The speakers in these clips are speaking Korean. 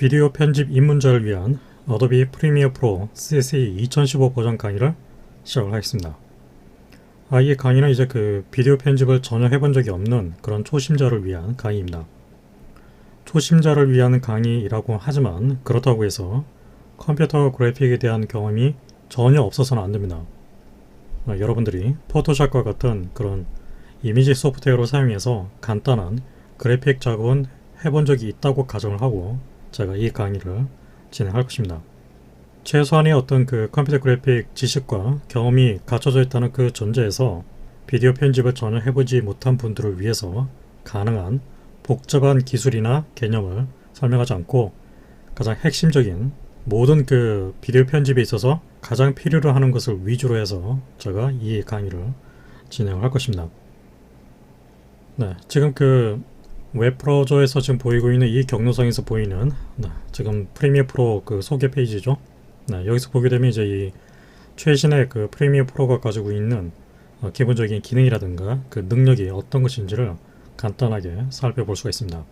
비디오 편집 입문자를 위한 어도비 프리미어 프로 CC 2015 버전 강의를 시작을 하겠습니다. 이 강의는 이제 비디오 편집을 전혀 해본 적이 없는 그런 초심자를 위한 강의입니다. 초심자를 위한 강의라고 하지만 그렇다고 해서 컴퓨터 그래픽에 대한 경험이 전혀 없어서는 안 됩니다. 여러분들이 포토샵과 같은 그런 이미지 소프트웨어를 사용해서 간단한 그래픽 작업은 해본 적이 있다고 가정을 하고 제가 이 강의를 진행할 것입니다. 최소한의 어떤 컴퓨터 그래픽 지식과 경험이 갖춰져 있다는 그 전제에서 비디오 편집을 전혀 해보지 못한 분들을 위해서 가능한 복잡한 기술이나 개념을 설명하지 않고 가장 핵심적인 모든 비디오 편집에 있어서 가장 필요로 하는 것을 위주로 해서 제가 이 강의를 진행을 할 것입니다. 네, 지금 웹브라우저에서 지금 보이고 있는 이 경로상에서 보이는 지금 프리미어 프로 소개 페이지죠. 여기서 보게 되면 이제 이 최신의 프리미어 프로가 가지고 있는 기본적인 기능이라든가 능력이 어떤 것인지를 간단하게 살펴볼 수가 있습니다.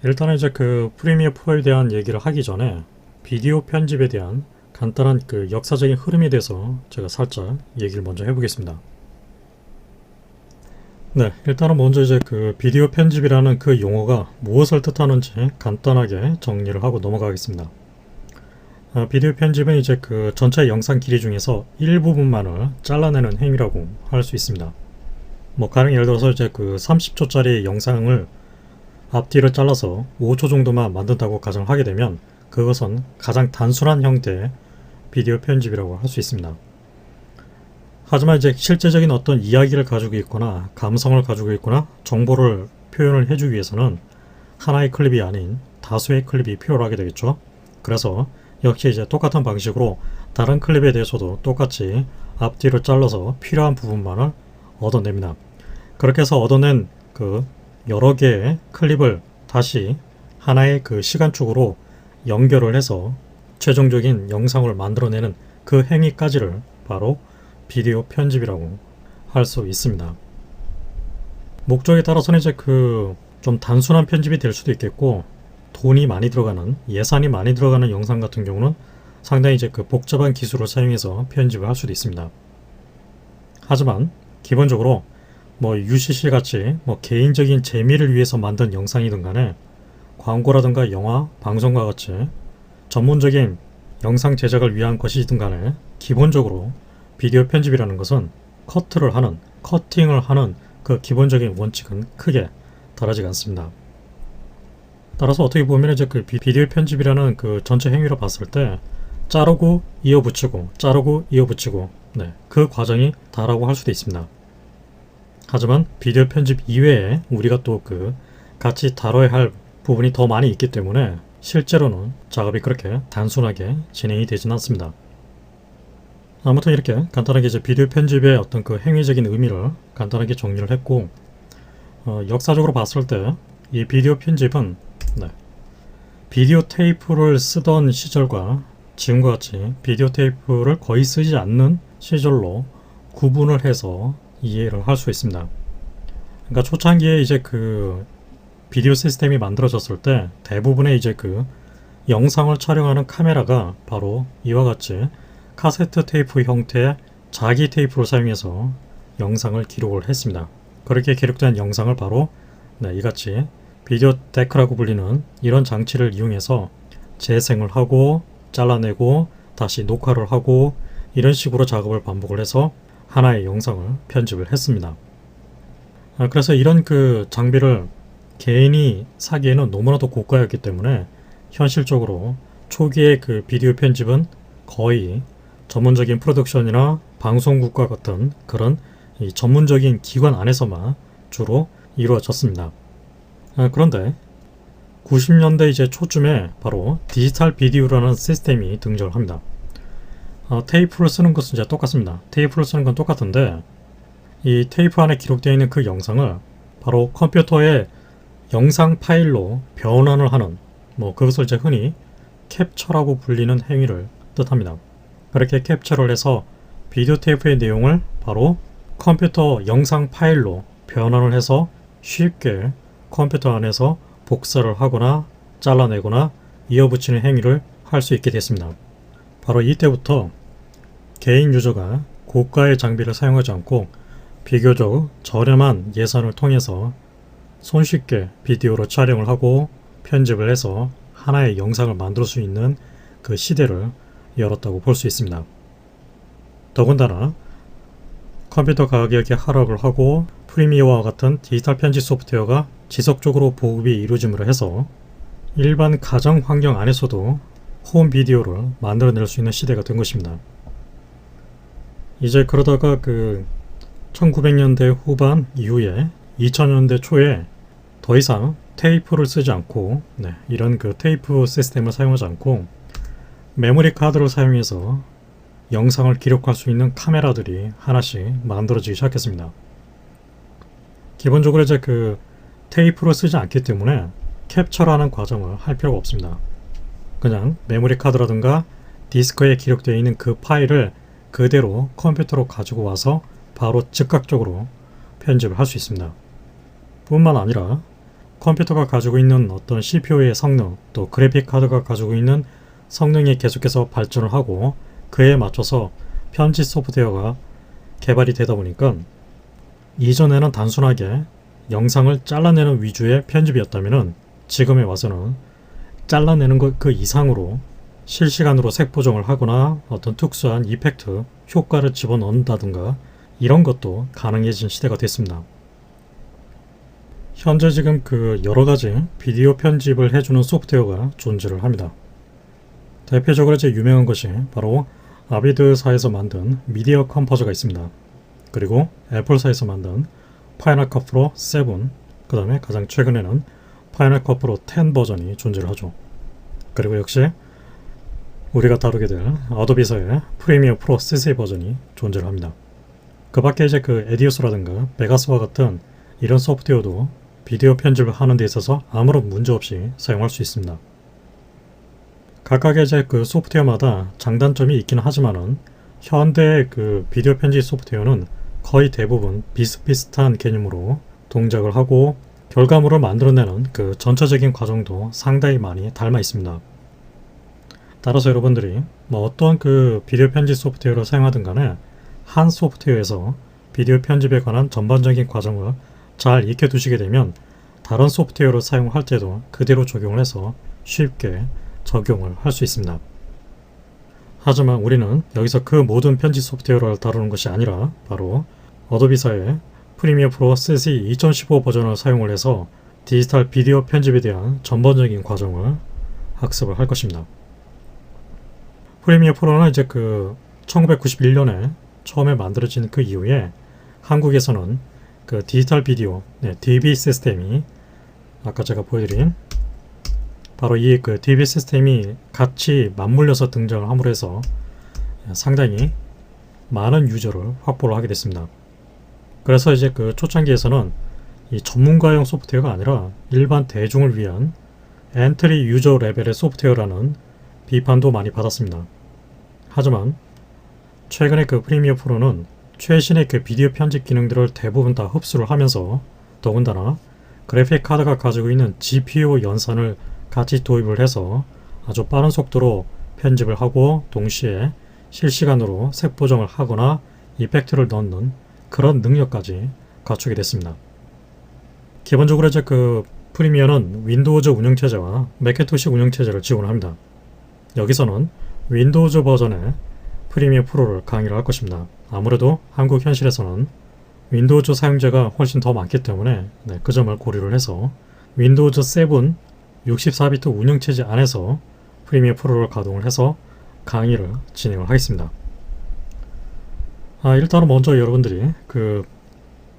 일단은 이제 프리미어 프로에 대한 얘기를 하기 전에 비디오 편집에 대한 간단한 역사적인 흐름에 대해서 제가 살짝 얘기를 먼저 해보겠습니다. 네, 일단은 먼저 이제 비디오 편집이라는 용어가 무엇을 뜻하는지 간단하게 정리를 하고 넘어가겠습니다. 비디오 편집은 이제 전체 영상 길이 중에서 일부분만을 잘라내는 행위라고 할 수 있습니다. 가령 예를 들어서 이제 30초짜리 영상을 앞뒤를 잘라서 5초 정도만 만든다고 가정을 하게 되면 그것은 가장 단순한 형태의 비디오 편집이라고 할 수 있습니다. 하지만 이제 실제적인 어떤 이야기를 가지고 있거나 감성을 가지고 있거나 정보를 표현을 해주기 위해서는 하나의 클립이 아닌 다수의 클립이 필요로 하게 되겠죠. 그래서 역시 이제 똑같은 방식으로 다른 클립에 대해서도 똑같이 앞뒤로 잘라서 필요한 부분만을 얻어냅니다. 그렇게 해서 얻어낸 여러 개의 클립을 다시 하나의 시간축으로 연결을 해서 최종적인 영상을 만들어내는 그 행위까지를 바로 비디오 편집이라고 할 수 있습니다. 목적에 따라서는 이제 좀 단순한 편집이 될 수도 있겠고, 돈이 많이 들어가는, 예산이 많이 들어가는 영상 같은 경우는 상당히 이제 복잡한 기술을 사용해서 편집을 할 수도 있습니다. 하지만 기본적으로 UCC 같이 개인적인 재미를 위해서 만든 영상이든 간에 광고라든가 영화, 방송과 같이 전문적인 영상 제작을 위한 것이든 간에 기본적으로 비디오 편집이라는 것은 커팅을 하는 기본적인 원칙은 크게 다르지 않습니다. 따라서 어떻게 보면 이제 비디오 편집이라는 전체 행위로 봤을 때 자르고 이어붙이고 자르고 이어붙이고 그 과정이 다라고 할 수도 있습니다. 하지만 비디오 편집 이외에 우리가 또 같이 다뤄야 할 부분이 더 많이 있기 때문에 실제로는 작업이 그렇게 단순하게 진행이 되지는 않습니다. 아무튼 이렇게 간단하게 이제 비디오 편집의 어떤 행위적인 의미를 간단하게 정리를 했고, 역사적으로 봤을 때 이 비디오 편집은 비디오 테이프를 쓰던 시절과 지금과 같이 비디오 테이프를 거의 쓰지 않는 시절로 구분을 해서 이해를 할 수 있습니다. 그러니까 초창기에 이제 비디오 시스템이 만들어졌을 때 대부분의 이제 영상을 촬영하는 카메라가 바로 이와 같이 카세트 테이프 형태의 자기 테이프를 사용해서 영상을 기록을 했습니다. 그렇게 기록된 영상을 바로 이같이 비디오 데크라고 불리는 이런 장치를 이용해서 재생을 하고 잘라내고 다시 녹화를 하고 이런 식으로 작업을 반복을 해서 하나의 영상을 편집을 했습니다. 그래서 이런 장비를 개인이 사기에는 너무나도 고가였기 때문에 현실적으로 초기의 비디오 편집은 거의 전문적인 프로덕션이나 방송국과 같은 그런 전문적인 기관 안에서만 주로 이루어졌습니다. 그런데 90년대 이제 초쯤에 바로 디지털 비디오라는 시스템이 등장을 합니다. 테이프를 쓰는 것은 이제 똑같습니다. 테이프를 쓰는 건 똑같은데 이 테이프 안에 기록되어 있는 영상을 바로 컴퓨터에 영상 파일로 변환을 하는 그것을 이제 흔히 캡처라고 불리는 행위를 뜻합니다. 그렇게 캡처를 해서 비디오 테이프의 내용을 바로 컴퓨터 영상 파일로 변환을 해서 쉽게 컴퓨터 안에서 복사를 하거나 잘라내거나 이어붙이는 행위를 할 수 있게 됐습니다. 바로 이때부터 개인 유저가 고가의 장비를 사용하지 않고 비교적 저렴한 예산을 통해서 손쉽게 비디오로 촬영을 하고 편집을 해서 하나의 영상을 만들 수 있는 그 시대를 열었다고 볼 수 있습니다. 더군다나 컴퓨터 가격이 하락을 하고 프리미어와 같은 디지털 편집 소프트웨어가 지속적으로 보급이 이루어짐으로 해서 일반 가정 환경 안에서도 홈 비디오를 만들어낼 수 있는 시대가 된 것입니다. 이제 그러다가 1900년대 후반 이후에 2000년대 초에 더 이상 테이프를 쓰지 않고 이런 테이프 시스템을 사용하지 않고 메모리 카드를 사용해서 영상을 기록할 수 있는 카메라들이 하나씩 만들어지기 시작했습니다. 기본적으로 이제 테이프를 쓰지 않기 때문에 캡처라는 과정을 할 필요가 없습니다. 그냥 메모리 카드라든가 디스크에 기록되어 있는 그 파일을 그대로 컴퓨터로 가지고 와서 바로 즉각적으로 편집을 할 수 있습니다. 뿐만 아니라 컴퓨터가 가지고 있는 어떤 CPU의 성능, 또 그래픽 카드가 가지고 있는 성능이 계속해서 발전을 하고 그에 맞춰서 편집 소프트웨어가 개발이 되다 보니까 이전에는 단순하게 영상을 잘라내는 위주의 편집이었다면 지금에 와서는 잘라내는 것 그 이상으로 실시간으로 색 보정을 하거나 어떤 특수한 이펙트, 효과를 집어넣는다든가 이런 것도 가능해진 시대가 됐습니다. 현재 지금 여러가지 비디오 편집을 해주는 소프트웨어가 존재를 합니다. 대표적으로 이제 유명한 것이 바로 아비드사에서 만든 미디어 컴포저가 있습니다. 그리고 애플사에서 만든 파이널 컷 프로 7, 그 다음에 가장 최근에는 파이널 컷 프로 10 버전이 존재를 하죠. 그리고 역시 우리가 다루게 될 어도비사의 프리미어 프로 CC 버전이 존재를 합니다. 그 밖에 이제 에디오스라든가 베가스와 같은 이런 소프트웨어도 비디오 편집을 하는 데 있어서 아무런 문제 없이 사용할 수 있습니다. 각각의 이제 소프트웨어마다 장단점이 있기는 하지만은 현대의 비디오 편집 소프트웨어는 거의 대부분 비슷비슷한 개념으로 동작을 하고 결과물을 만들어내는 전체적인 과정도 상당히 많이 닮아 있습니다. 따라서 여러분들이 어떤 비디오 편집 소프트웨어를 사용하든 간에 한 소프트웨어에서 비디오 편집에 관한 전반적인 과정을 잘 익혀두시게 되면 다른 소프트웨어를 사용할 때도 그대로 적용을 해서 쉽게 적용을 할 수 있습니다. 하지만 우리는 여기서 그 모든 편집 소프트웨어를 다루는 것이 아니라 바로 어도비사의 프리미어 프로 CC 2015 버전을 사용을 해서 디지털 비디오 편집에 대한 전반적인 과정을 학습을 할 것입니다. 프리미어 프로는 이제 1991년에 처음에 만들어진 그 이후에 한국에서는 디지털 비디오 DB 시스템이 아까 제가 보여드린 바로 이 DB 시스템이 같이 맞물려서 등장을 함으로 해서 상당히 많은 유저를 확보를 하게 됐습니다. 그래서 이제 초창기에서는 이 전문가용 소프트웨어가 아니라 일반 대중을 위한 엔트리 유저 레벨의 소프트웨어라는 비판도 많이 받았습니다. 하지만 최근에 프리미어 프로는 최신의 비디오 편집 기능들을 대부분 다 흡수를 하면서 더군다나 그래픽 카드가 가지고 있는 GPU 연산을 같이 도입을 해서 아주 빠른 속도로 편집을 하고 동시에 실시간으로 색 보정을 하거나 이펙트를 넣는 그런 능력까지 갖추게 됐습니다. 기본적으로 이제 프리미어는 윈도우즈 운영체제와 매cin토시 운영체제를 지원합니다. 여기서는 윈도우즈 버전의 프리미어 프로를 강의를 할 것입니다. 아무래도 한국 현실에서는 윈도우즈 사용자가 훨씬 더 많기 때문에 그 점을 고려를 해서 윈도우즈 7 64비트 운영체제 안에서 프리미어 프로를 가동을 해서 강의를 진행을 하겠습니다. 일단은 먼저 여러분들이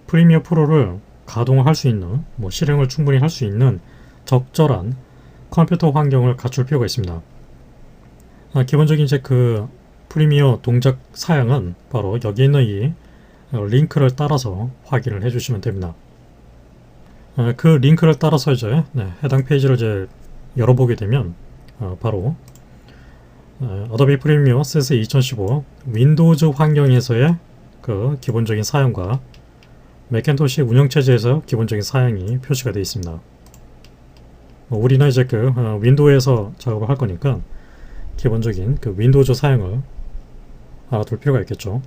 프리미어 프로를 가동을 할 수 있는 실행을 충분히 할 수 있는 적절한 컴퓨터 환경을 갖출 필요가 있습니다. 기본적인 이제 프리미어 동작 사양은 바로 여기 있는 이 링크를 따라서 확인을 해주시면 됩니다. 그 링크를 따라서 이제 해당 페이지를 이제 열어보게 되면 바로 어도비 프리미어 CC 2015 윈도우즈 환경에서의 기본적인 사용과 매cin토시 운영체제에서 기본적인 사양이 표시가 되어 있습니다. 우리는 이제 그 윈도우에서 작업을 할 거니까 기본적인 그 윈도우즈 사양을 알아둘 필요가 있겠죠.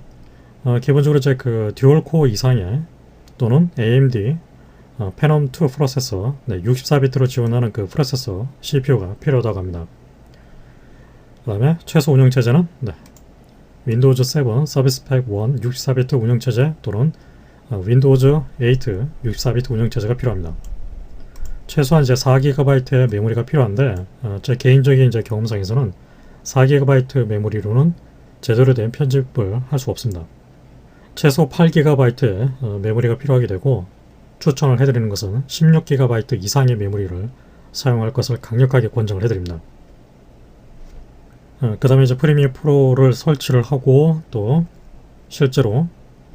기본적으로 이제 그 듀얼 코어 이상의 또는 AMD 페넘 2 프로세서 64비트로 지원하는 그 프로세서 CPU가 필요하다고 합니다. 그 다음에 최소 운영체제는 윈도우즈 7 서비스 팩 1 64비트 운영체제 또는 윈도우즈 8 64비트 운영체제가 필요합니다. 최소한 이제 4GB의 메모리가 필요한데 제 개인적인 이제 경험상에서는 4GB 메모리로는 제대로 된 편집을 할 수 없습니다. 최소 8GB의 메모리가 필요하게 되고 추천을 해드리는 것은 16GB 이상의 메모리를 사용할 것을 강력하게 권장을 해드립니다. 그 다음에 이제 프리미어 프로를 설치를 하고 또 실제로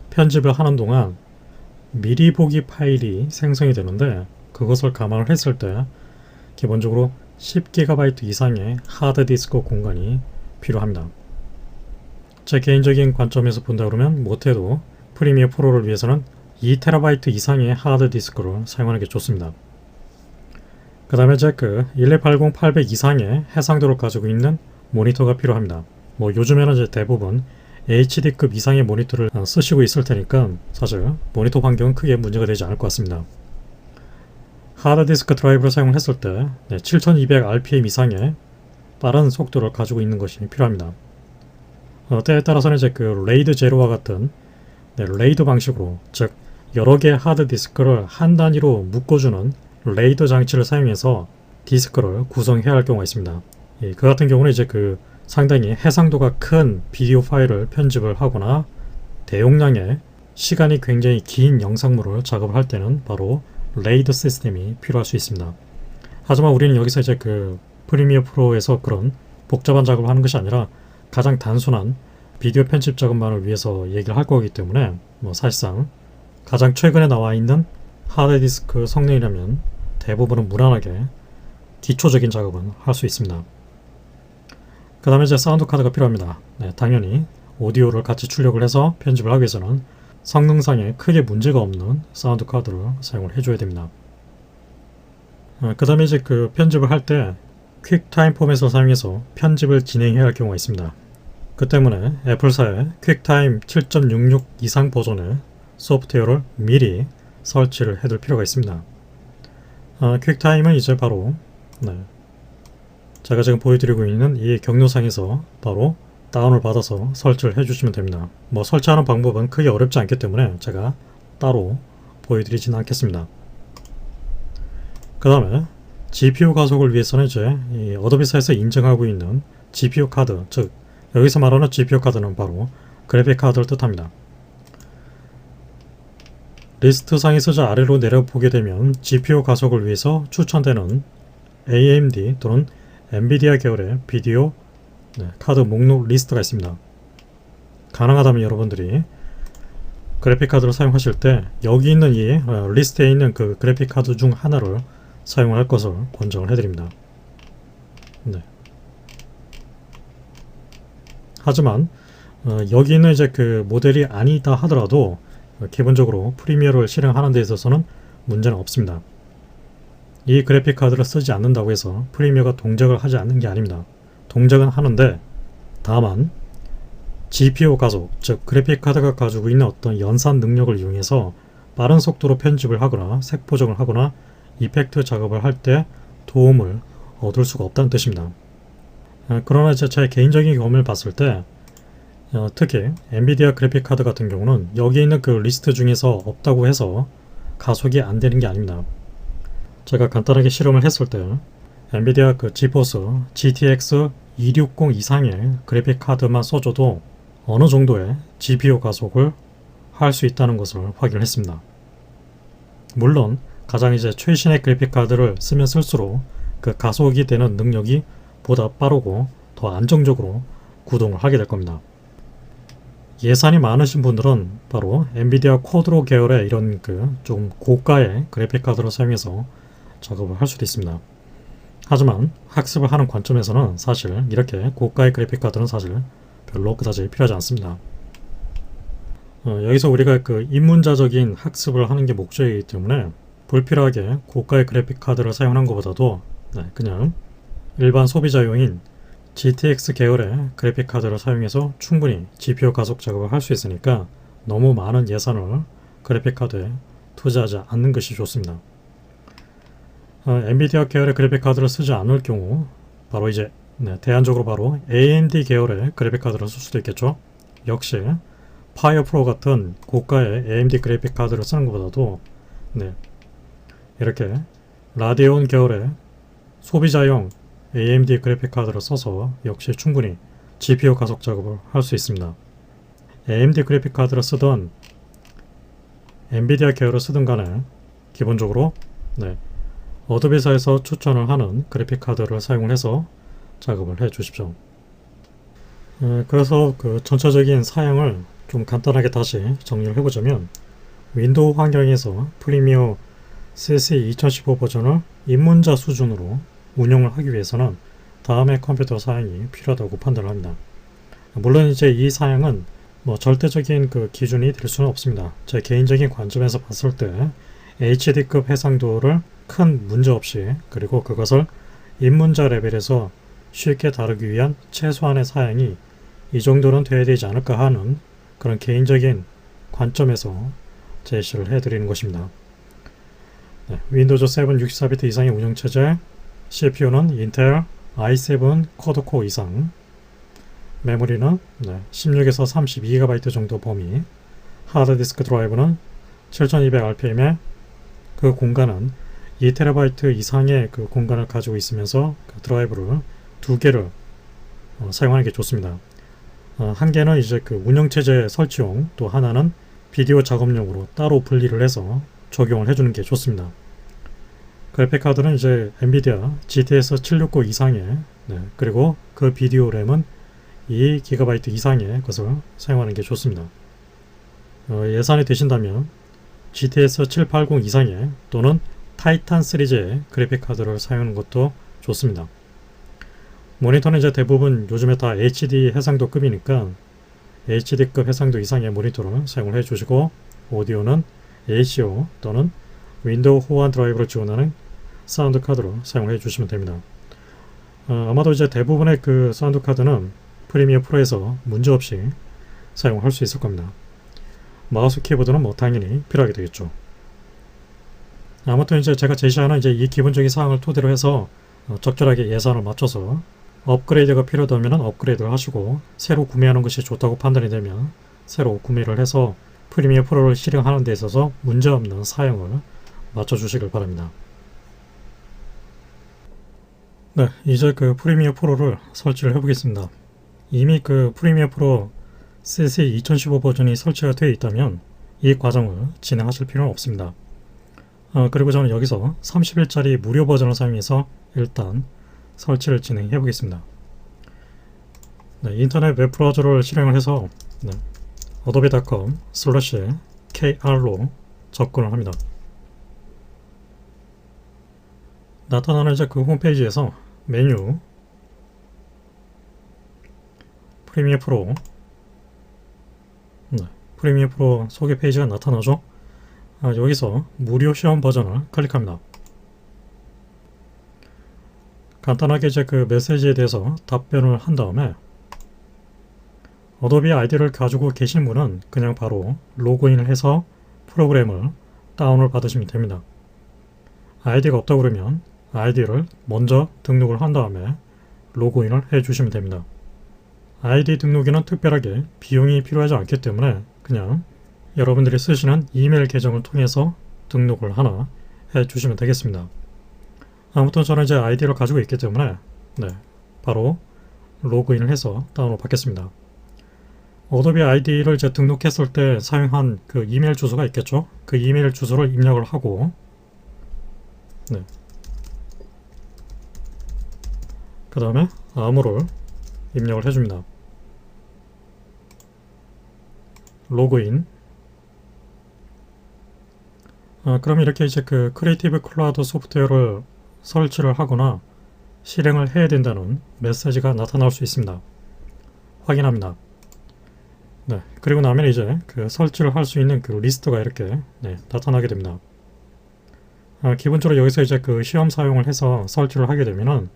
편집을 하는 동안 미리 보기 파일이 생성이 되는데 그것을 감안을 했을 때 기본적으로 10GB 이상의 하드디스크 공간이 필요합니다. 제 개인적인 관점에서 본다 그러면 못해도 프리미어 프로를 위해서는 2TB 이상의 하드디스크를 사용하는 게 좋습니다. 그 다음에 이제 그 1280800 800 이상의 해상도를 가지고 있는 모니터가 필요합니다. 요즘에는 이제 대부분 HD급 이상의 모니터를 쓰시고 있을 테니까 사실 모니터 환경은 크게 문제가 되지 않을 것 같습니다. 하드디스크 드라이브를 사용을 했을 때 7200rpm 이상의 빠른 속도를 가지고 있는 것이 필요합니다. 때에 따라서는 이제 그 레이드 제로와 같은 레이드 방식으로 즉 여러 개의 하드디스크를 한 단위로 묶어주는 레이더 장치를 사용해서 디스크를 구성해야 할 경우가 있습니다. 그 같은 경우는 이제 그 상당히 해상도가 큰 비디오 파일을 편집을 하거나 대용량의 시간이 굉장히 긴 영상물을 작업을 할 때는 바로 레이더 시스템이 필요할 수 있습니다. 하지만 우리는 여기서 이제 그 프리미어 프로에서 그런 복잡한 작업을 하는 것이 아니라 가장 단순한 비디오 편집 작업만을 위해서 얘기를 할 거기 때문에 사실상 가장 최근에 나와 있는 하드디스크 성능이라면 대부분은 무난하게 기초적인 작업은 할 수 있습니다. 그 다음에 이제 사운드 카드가 필요합니다. 당연히 오디오를 같이 출력을 해서 편집을 하기 위해서는 성능상에 크게 문제가 없는 사운드 카드를 사용을 해줘야 됩니다. 그 다음에 이제 그 편집을 할 때 퀵타임 포맷을 사용해서 편집을 진행해야 할 경우가 있습니다. 그 때문에 애플사의 퀵타임 7.66 이상 버전의 소프트웨어를 미리 설치를 해둘 필요가 있습니다. 퀵타임은 이제 바로 제가 지금 보여드리고 있는 이 경로상에서 바로 다운을 받아서 설치를 해주시면 됩니다. 설치하는 방법은 크게 어렵지 않기 때문에 제가 따로 보여드리지는 않겠습니다. 그 다음에 GPU 가속을 위해서는 이제 이 어도비사에서 인증하고 있는 GPU 카드, 즉 여기서 말하는 GPU 카드는 바로 그래픽 카드를 뜻합니다. 리스트 상에서 저 아래로 내려보게 되면 GPU 가속을 위해서 추천되는 AMD 또는 엔비디아 계열의 비디오 카드 목록 리스트가 있습니다. 가능하다면 여러분들이 그래픽 카드를 사용하실 때 여기 있는 이 리스트에 있는 그 그래픽 카드 중 하나를 사용할 것을 권장을 해드립니다. 하지만 여기 있는 이제 그 모델이 아니다 하더라도 기본적으로 프리미어를 실행하는 데 있어서는 문제는 없습니다. 이 그래픽 카드를 쓰지 않는다고 해서 프리미어가 동작을 하지 않는 게 아닙니다. 동작은 하는데 다만 GPU 가속, 즉 그래픽 카드가 가지고 있는 어떤 연산 능력을 이용해서 빠른 속도로 편집을 하거나 색 보정을 하거나 이펙트 작업을 할 때 도움을 얻을 수가 없다는 뜻입니다. 그러나 제 개인적인 경험을 봤을 때 특히 엔비디아 그래픽 카드 같은 경우는 여기 있는 그 리스트 중에서 없다고 해서 가속이 안 되는 게 아닙니다. 제가 간단하게 실험을 했을 때 엔비디아 그 지포스 GTX 260 이상의 그래픽 카드만 써줘도 어느 정도의 GPU 가속을 할 수 있다는 것을 확인을 했습니다. 물론 가장 이제 최신의 그래픽 카드를 쓰면 쓸수록 그 가속이 되는 능력이 보다 빠르고 더 안정적으로 구동을 하게 될 겁니다. 예산이 많으신 분들은 바로 엔비디아 쿼드로 계열의 이런 그 좀 고가의 그래픽 카드를 사용해서 작업을 할 수도 있습니다. 하지만 학습을 하는 관점에서는 사실 이렇게 고가의 그래픽 카드는 사실 별로 그다지 필요하지 않습니다. 여기서 우리가 그 입문자적인 학습을 하는 게 목적이기 때문에 불필요하게 고가의 그래픽 카드를 사용하는 것보다도 그냥 일반 소비자용인 GTX 계열의 그래픽 카드를 사용해서 충분히 GPU 가속 작업을 할 수 있으니까 너무 많은 예산을 그래픽 카드에 투자하지 않는 것이 좋습니다. 엔비디아 계열의 그래픽 카드를 쓰지 않을 경우 바로 이제 대안적으로 바로 AMD 계열의 그래픽 카드를 쓸 수도 있겠죠. 역시 파이어 프로 같은 고가의 AMD 그래픽 카드를 쓰는 것보다도 이렇게 라데온 계열의 소비자용 AMD 그래픽 카드를 써서 역시 충분히 GPU 가속 작업을 할 수 있습니다. AMD 그래픽 카드를 쓰던 엔비디아 계열을 쓰든 간에 기본적으로 어도비사에서 추천을 하는 그래픽 카드를 사용을 해서 작업을 해 주십시오. 그래서 그 전체적인 사양을 좀 간단하게 다시 정리를 해보자면, 윈도우 환경에서 프리미어 CC 2015 버전을 입문자 수준으로 운영을 하기 위해서는 다음의 컴퓨터 사양이 필요하다고 판단을 합니다. 물론 이제 이 사양은 절대적인 그 기준이 될 수는 없습니다. 제 개인적인 관점에서 봤을 때 HD급 해상도를 큰 문제 없이, 그리고 그것을 입문자 레벨에서 쉽게 다루기 위한 최소한의 사양이 이 정도는 돼야 되지 않을까 하는 그런 개인적인 관점에서 제시를 해드리는 것입니다. 윈도우즈 7 64비트 이상의 운영체제, CPU는 인텔 i7 쿼드코어 이상, 메모리는 16에서 32GB 정도 범위, 하드디스크 드라이브는 7200rpm의 그 공간은 2TB 이상의 그 공간을 가지고 있으면서 그 드라이브를 2개를 사용하는 게 좋습니다. 한 개는 이제 그 운영체제 설치용, 또 하나는 비디오 작업용으로 따로 분리를 해서 적용을 해주는 게 좋습니다. 그래픽카드는 이제 엔비디아 GTX 760 이상의, 그리고 그 비디오 램은 2GB 이상의 것을 사용하는 게 좋습니다. 예산이 되신다면 GTX 780 이상의 또는 타이탄 시리즈의 그래픽카드를 사용하는 것도 좋습니다. 모니터는 이제 대부분 요즘에 다 HD 해상도급이니까 HD급 해상도 이상의 모니터를 사용을 해주시고, 오디오는 ACO 또는 윈도우 호환 드라이브를 지원하는 사운드 카드로 사용을 해주시면 됩니다. 아마도 이제 대부분의 그 사운드 카드는 프리미어 프로에서 문제없이 사용할 수 있을 겁니다. 마우스 키보드는 당연히 필요하게 되겠죠. 아무튼 이제 제가 제시하는 이제 이 기본적인 사항을 토대로 해서 적절하게 예산을 맞춰서 업그레이드가 필요하다면 업그레이드를 하시고, 새로 구매하는 것이 좋다고 판단이 되면 새로 구매를 해서 프리미어 프로를 실행하는 데 있어서 문제없는 사용을 맞춰주시길 바랍니다. 이제 그 프리미어 프로를 설치를 해보겠습니다. 이미 그 프리미어 프로 CC 2015 버전이 설치가 되어 있다면 이 과정을 진행하실 필요는 없습니다. 그리고 저는 여기서 30일짜리 무료 버전을 사용해서 일단 설치를 진행해 보겠습니다. 인터넷 웹브라우저를 실행을 해서 adobe.com/kr로 접근을 합니다. 나타나는 이제 그 홈페이지에서 메뉴 프리미어 프로 프리미어 프로 소개 페이지가 나타나죠. 여기서 무료 시험 버전을 클릭합니다. 간단하게 이제 그 메시지에 대해서 답변을 한 다음에 어도비 아이디를 가지고 계신 분은 그냥 바로 로그인을 해서 프로그램을 다운을 받으시면 됩니다. 아이디가 없다 그러면 아이디를 먼저 등록을 한 다음에 로그인을 해 주시면 됩니다. 아이디 등록에는 특별하게 비용이 필요하지 않기 때문에 그냥 여러분들이 쓰시는 이메일 계정을 통해서 등록을 하나 해 주시면 되겠습니다. 아무튼 저는 이제 아이디를 가지고 있기 때문에 바로 로그인을 해서 다운을 받겠습니다. 어도비 아이디를 이제 등록했을 때 사용한 그 이메일 주소가 있겠죠. 그 이메일 주소를 입력을 하고 그 다음에 아무를 입력을 해줍니다. 로그인. 그럼 이렇게 이제 그 크리에이티브 클라우드 소프트웨어를 설치를 하거나 실행을 해야 된다는 메시지가 나타날 수 있습니다. 확인합니다. 그리고 나면 이제 그 설치를 할 수 있는 그 리스트가 이렇게 나타나게 됩니다. 기본적으로 여기서 이제 그 시험 사용을 해서 설치를 하게 되면은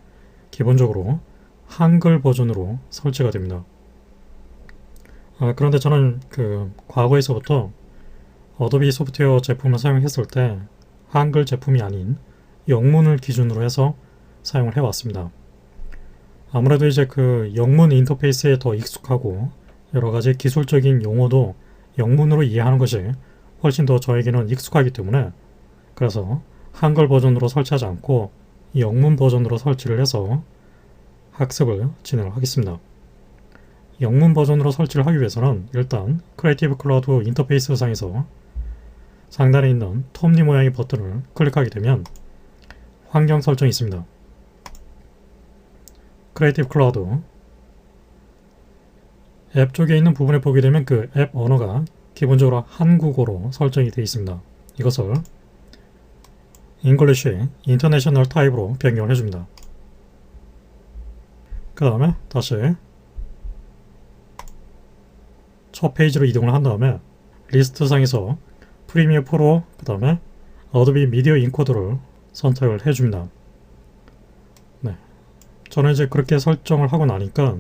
기본적으로 한글 버전으로 설치가 됩니다. 그런데 저는 그 과거에서부터 어도비 소프트웨어 제품을 사용했을 때 한글 제품이 아닌 영문을 기준으로 해서 사용을 해왔습니다. 아무래도 이제 그 영문 인터페이스에 더 익숙하고 여러가지 기술적인 용어도 영문으로 이해하는 것이 훨씬 더 저에게는 익숙하기 때문에 그래서 한글 버전으로 설치하지 않고 영문 버전으로 설치를 해서 학습을 진행을 하겠습니다. 영문 버전으로 설치를 하기 위해서는 일단 크리에이티브 클라우드 인터페이스 상에서 상단에 있는 톱니 모양의 버튼을 클릭하게 되면 환경 설정이 있습니다. 크리에이티브 클라우드 앱 쪽에 있는 부분에 보게 되면 그 앱 언어가 기본적으로 한국어로 설정이 되어 있습니다. 이것을 English International 타입으로 변경을 해줍니다. 그 다음에 다시 첫 페이지로 이동을 한 다음에 리스트 상에서 프리미어 프로 그 다음에 어도비 미디어 인코더를 선택을 해줍니다. 네, 저는 이제 그렇게 설정을 하고 나니까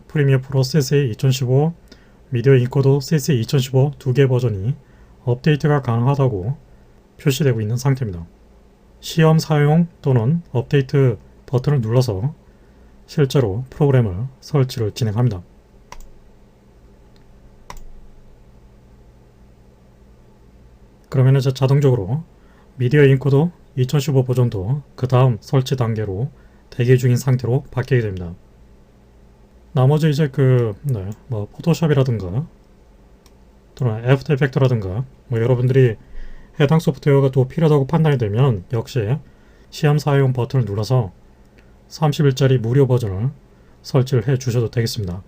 프리미어 프로 CC 2015 미디어 인코더 CC 2015 두 개 버전이 업데이트가 가능하다고 표시되고 있는 상태입니다. 시험 사용 또는 업데이트 버튼을 눌러서 실제로 프로그램을 설치를 진행합니다. 그러면 이제 자동적으로 미디어 인코더 2015 버전도 그 다음 설치 단계로 대기 중인 상태로 바뀌게 됩니다. 나머지 이제 뭐 포토샵이라든가 또는 애프터 이펙트라든가 뭐 여러분들이 해당 소프트웨어가 또 필요하다고 판단이 되면 역시 시험 사용 버튼을 눌러서 30일짜리 무료 버전을 설치를 해 주셔도 되겠습니다.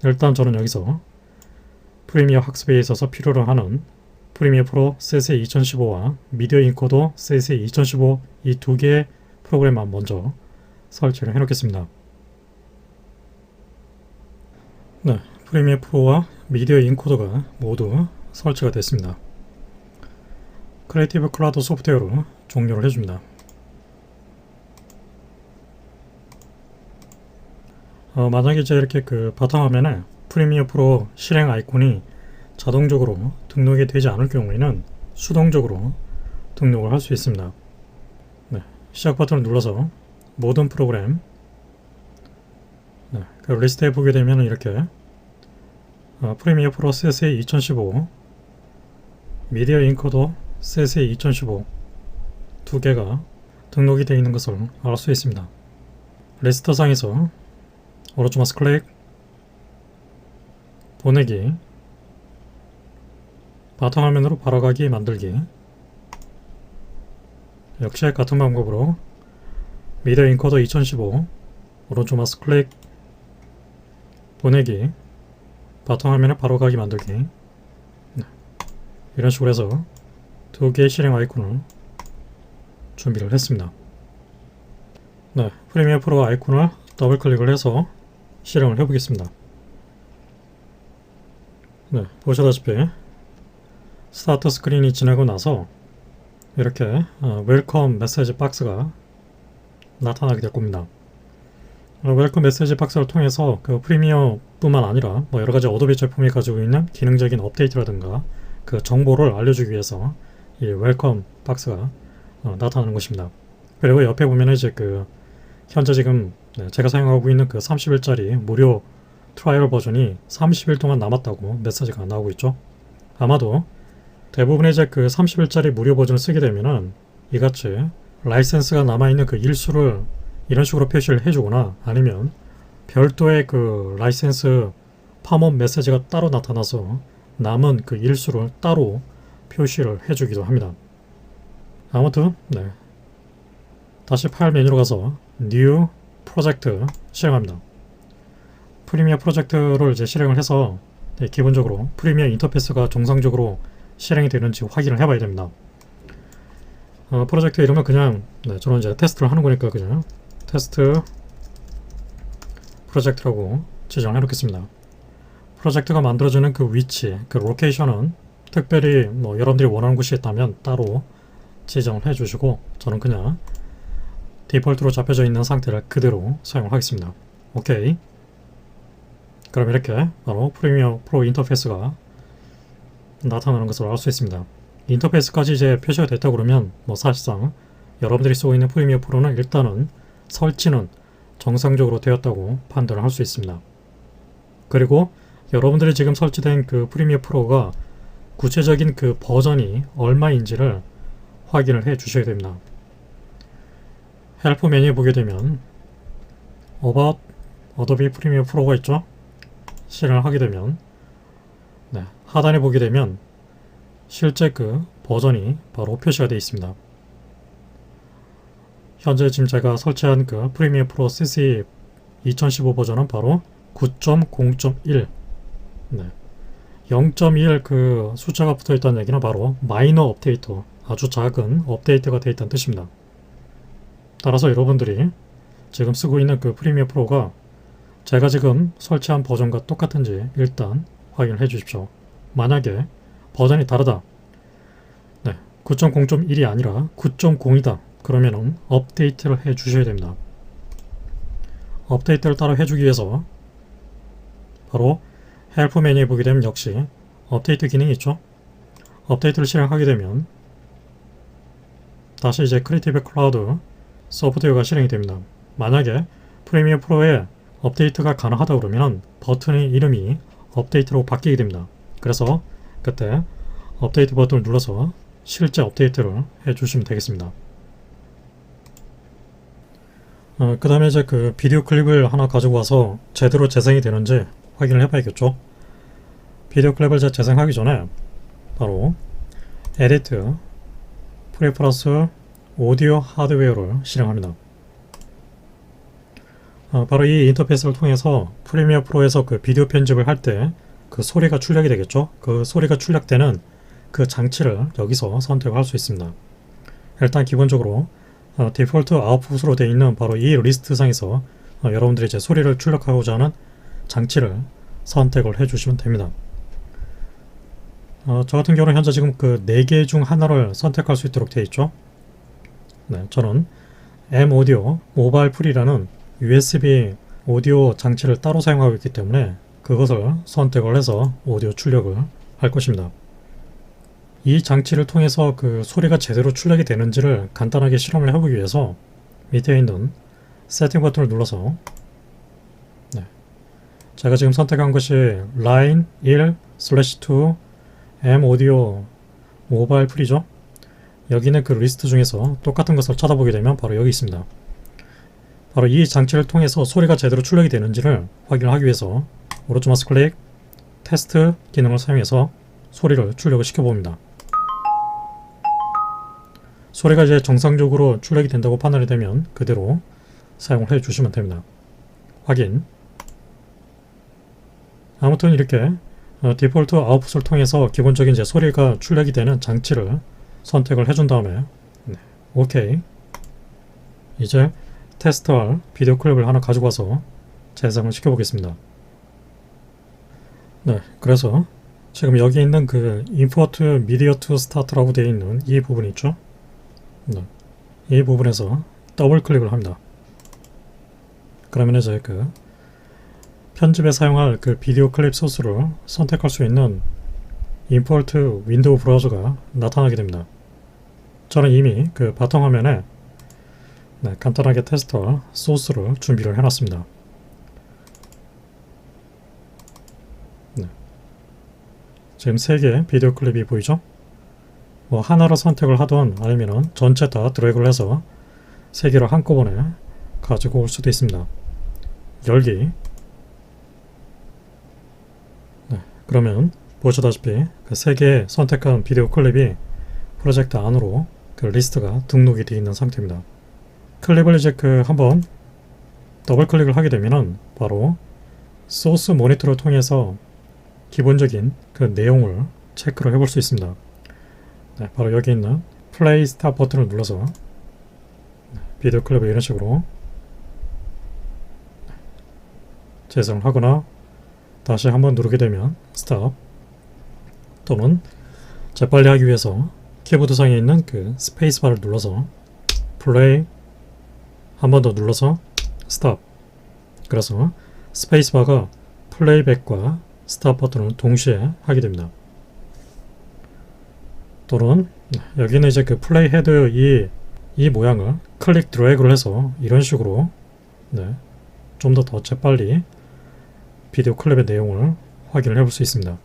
일단 저는 여기서 프리미어 학습에 있어서 필요로 하는 프리미어 프로 CC 2015와 미디어 인코더 CC 2015 이 두 개의 프로그램만 먼저 설치를 해 놓겠습니다. 네, 프리미어 프로와 미디어 인코더가 모두 설치가 됐습니다. 크리에이티브 클라우드 소프트웨어로 종료를 해줍니다. 만약에 이제 이렇게 그 바탕화면에 프리미어 프로 실행 아이콘이 자동적으로 등록이 되지 않을 경우에는 수동적으로 등록을 할 수 있습니다. 네, 시작 버튼을 눌러서 모든 프로그램 그 리스트에 보게 되면 이렇게 프리미어 프로 CC 2015 미디어 인코더 CC 2015 두 개가 등록이 되어 있는 것을 알 수 있습니다. 리스트 상에서 오른쪽 마우스 클릭 보내기 바탕화면으로 바로가기 만들기 역시 같은 방법으로 미디어 인코더 2015 오른쪽 마우스 클릭 보내기 바탕화면에 바로가기 만들기 이런 식으로 해서 두 개의 실행 아이콘을 준비를 했습니다. 네, 프리미어 프로 아이콘을 더블 클릭을 해서 실행을 해보겠습니다. 네, 보시다시피 스타트 스크린이 지나고 나서 이렇게 웰컴 메시지 박스가 나타나게 될 겁니다. 웰컴 메시지 박스를 통해서 그 프리미어 뿐만 아니라 뭐 여러가지 어도비 제품이 가지고 있는 기능적인 업데이트라든가 그 정보를 알려주기 위해서 이 웰컴 박스가 나타나는 것입니다. 그리고 옆에 보면 이제 그 현재 지금 제가 사용하고 있는 그 30일짜리 무료 트라이얼 버전이 30일 동안 남았다고 메시지가 나오고 있죠. 아마도 대부분의 이제 그 30일짜리 무료 버전을 쓰게 되면은 이같이 라이센스가 남아있는 그 일수를 이런 식으로 표시를 해주거나 아니면 별도의 그 라이센스 팝업 메시지가 따로 나타나서 남은 그 일수를 따로 표시를 해주기도 합니다. 아무튼 다시 파일 메뉴로 가서 New 프로젝트 실행합니다. 프리미어 프로젝트를 이제 실행을 해서 기본적으로 프리미어 인터페이스가 정상적으로 실행이 되는지 확인을 해봐야 됩니다. 프로젝트 이름은 그냥 저는 이제 테스트를 하는 거니까 그냥 테스트 프로젝트라고 지정을 해놓겠습니다. 프로젝트가 만들어지는 그 위치, 그 로케이션은 특별히 뭐 여러분들이 원하는 곳이 있다면 따로 지정을 해주시고 저는 그냥 디폴트로 잡혀져 있는 상태를 그대로 사용을 하겠습니다. 오케이. 그럼 이렇게 바로 프리미어 프로 인터페이스가 나타나는 것을 알 수 있습니다. 인터페이스까지 이제 표시가 됐다 그러면 뭐 사실상 여러분들이 쓰고 있는 프리미어 프로는 일단은 설치는 정상적으로 되었다고 판단을 할 수 있습니다. 그리고 여러분들이 지금 설치된 그 프리미어 프로가 구체적인 그 버전이 얼마인지를 확인을 해 주셔야 됩니다. 헬프 메뉴에 보게 되면 About 어도비 프리미어 프로가 있죠. 실행을 하게 되면 하단에 보게 되면 실제 그 버전이 바로 표시가 되어 있습니다. 현재 지금 제가 설치한 그 프리미어 프로 CC 2015 버전은 바로 9.0.1 0.1 그 숫자가 붙어 있다는 얘기는 바로 마이너 업데이트, 아주 작은 업데이트가 되어 있다는 뜻입니다. 따라서 여러분들이 지금 쓰고 있는 그 프리미어 프로가 제가 지금 설치한 버전과 똑같은지 일단 확인을 해 주십시오. 만약에 버전이 다르다, 9.0.1이 아니라 9.0이다 그러면은 업데이트를 해 주셔야 됩니다. 업데이트를 따로 해주기 위해서 바로 헬프 메뉴에 보게 되면 역시 업데이트 기능이 있죠. 업데이트를 실행하게 되면 다시 이제 크리에이티브 클라우드 소프트웨어가 실행이 됩니다. 만약에 프리미어 프로에 업데이트가 가능하다 그러면 버튼의 이름이 업데이트로 바뀌게 됩니다. 그래서 그때 업데이트 버튼을 눌러서 실제 업데이트를 해주시면 되겠습니다. 그 다음에 이제 그 비디오 클립을 하나 가지고 와서 제대로 재생이 되는지 확인을 해봐야겠죠. 비디오 클립을 재생하기 전에 바로 에디트 프리퍼런스 오디오 하드웨어를 실행합니다. 바로 이 인터페이스를 통해서 프리미어 프로에서 그 비디오 편집을 할 때 그 소리가 출력이 되겠죠. 그 소리가 출력되는 그 장치를 여기서 선택을 할 수 있습니다. 일단 기본적으로 디폴트 아웃풋으로 되어 있는 바로 이 리스트 상에서 여러분들이 이제 소리를 출력하고자 하는 장치를 선택을 해주시면 됩니다. 저 같은 경우는 현재 지금 그 4개 중 하나를 선택할 수 있도록 되어 있죠. 저는 M 오디오 모바일 프리라는 USB 오디오 장치를 따로 사용하고 있기 때문에 그것을 선택을 해서 오디오 출력을 할 것입니다. 이 장치를 통해서 그 소리가 제대로 출력이 되는지를 간단하게 실험을 해보기 위해서 밑에 있는 세팅 버튼을 눌러서 제가 지금 선택한 것이 line 1/2 M 오디오 모바일 프리죠. 여기는 그 리스트 중에서 똑같은 것을 찾아보게 되면 바로 여기 있습니다. 바로 이 장치를 통해서 소리가 제대로 출력이 되는지를 확인하기 위해서 오른쪽 마우스 클릭 테스트 기능을 사용해서 소리를 출력을 시켜봅니다. 소리가 이제 정상적으로 출력이 된다고 판단이 되면 그대로 사용을 해 주시면 됩니다. 확인. 아무튼 이렇게 디폴트 아웃풋을 통해서 기본적인 이제 소리가 출력이 되는 장치를 선택을 해준 다음에 오케이. 이제 테스트할 비디오 클립을 하나 가지고 와서 재생을 시켜보겠습니다. 그래서 지금 여기 있는 그 import media to start라고 되어 있는 이 부분이 있죠. 이 부분에서 더블 클릭을 합니다. 그러면 이제 그 편집에 사용할 그 비디오 클립 소스를 선택할 수 있는 import 윈도우 브라우저가 나타나게 됩니다. 저는 이미 그 바탕화면에 간단하게 테스트할 소스를 준비를 해놨습니다. 지금 3개의 비디오 클립이 보이죠? 뭐 하나를 선택을 하던 아니면은 전체 다 드래그를 해서 3개를 한꺼번에 가지고 올 수도 있습니다. 열기. 그러면 보시다시피 그 3개의 선택한 비디오 클립이 프로젝트 안으로 그 리스트가 등록이 되어 있는 상태입니다. 클립을 이제 그 한번 더블 클릭을 하게 되면은 바로 소스 모니터를 통해서 기본적인 그 내용을 체크를 해볼 수 있습니다. 바로 여기 있는 플레이 스탑 버튼을 눌러서 비디오 클립을 이런 식으로 재생을 하거나 다시 한번 누르게 되면 스탑 또는 재빨리 하기 위해서 키보드상에 있는 그 스페이스바를 눌러서 플레이, 한 번 더 눌러서 스탑. 그래서 스페이스바가 플레이백과 스탑 버튼을 동시에 하게 됩니다. 또는 여기는 이제 그 플레이 헤드 이 모양을 클릭 드래그를 해서 이런 식으로 좀 더 재빨리 비디오 클립의 내용을 확인을 해볼 수 있습니다.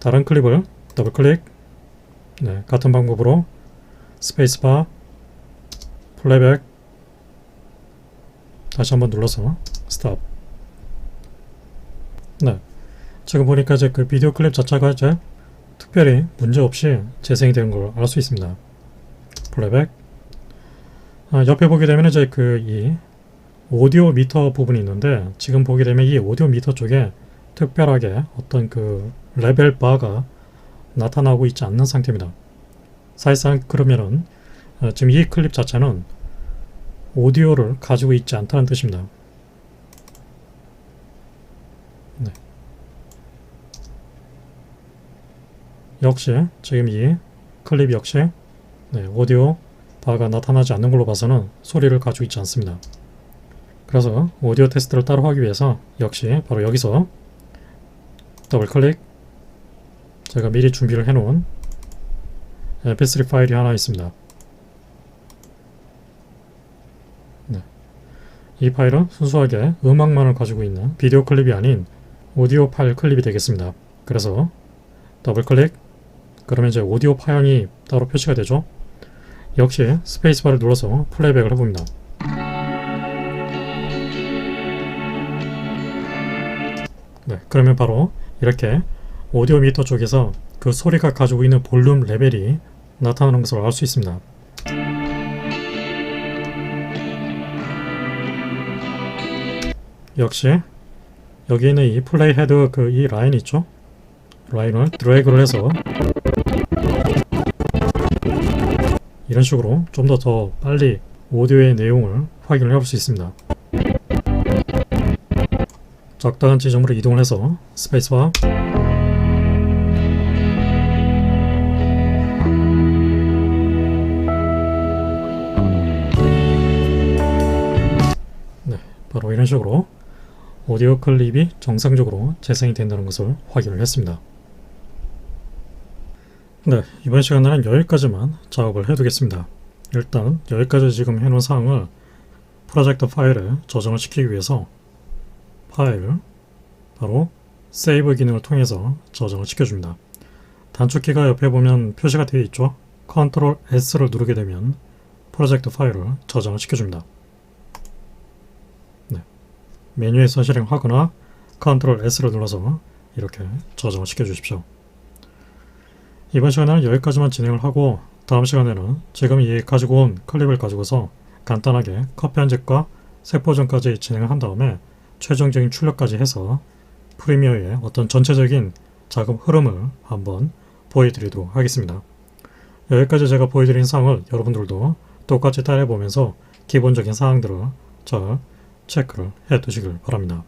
다른 클립을 더블 클릭, 같은 방법으로 스페이스바, 플레이백, 다시 한번 눌러서 스탑. 지금 보니까 이제 그 비디오 클립 자체가 이제 특별히 문제없이 재생이 되는 걸 알 수 있습니다. 플레이백. 옆에 보게 되면 이제 그 이 오디오 미터 부분이 있는데, 지금 보게 되면 이 오디오 미터 쪽에 특별하게 어떤 그 레벨 바가 나타나고 있지 않는 상태입니다. 사실상 그러면은 지금 이 클립 자체는 오디오를 가지고 있지 않다는 뜻입니다. 역시 지금 이 클립 역시 오디오 바가 나타나지 않는 걸로 봐서는 소리를 가지고 있지 않습니다. 그래서 오디오 테스트를 따로 하기 위해서 역시 바로 여기서 더블 클릭, 제가 미리 준비를 해놓은 mp3 파일이 하나 있습니다. 이 파일은 순수하게 음악만을 가지고 있는 비디오 클립이 아닌 오디오 파일 클립이 되겠습니다. 그래서 더블 클릭, 그러면 이제 오디오 파형이 따로 표시가 되죠. 역시 스페이스바를 눌러서 플레이백을 해봅니다. 그러면 바로 이렇게 오디오 미터 쪽에서 그 소리가 가지고 있는 볼륨 레벨이 나타나는 것을 알 수 있습니다. 역시 여기 있는 이 플레이 헤드 그 이 라인 있죠? 라인을 드래그를 해서 이런 식으로 좀 더 빨리 오디오의 내용을 확인을 해볼 수 있습니다. 적당한 지점으로 이동을 해서 스페이스바, 바로 이런 식으로 오디오 클립이 정상적으로 재생이 된다는 것을 확인을 했습니다. 이번 시간에는 여기까지만 작업을 해두겠습니다. 일단 여기까지 지금 해놓은 사항을 프로젝터 파일에 저장을 시키기 위해서 파일, 바로 세이브 기능을 통해서 저장을 시켜줍니다. 단축키가 옆에 보면 표시가 되어 있죠? 컨트롤 S를 누르게 되면 프로젝터 파일을 저장을 시켜줍니다. 메뉴에서 실행하거나 컨트롤 S를 눌러서 이렇게 저장을 시켜주십시오. 이번 시간에는 여기까지만 진행을 하고, 다음 시간에는 지금 이 가지고 온 클립을 가지고서 간단하게 컷 편집과 색 보정까지 진행을 한 다음에 최종적인 출력까지 해서 프리미어의 어떤 전체적인 작업 흐름을 한번 보여드리도록 하겠습니다. 여기까지 제가 보여드린 사항을 여러분들도 똑같이 따라해보면서 기본적인 사항들을 잘 체크를 해 두시길 바랍니다.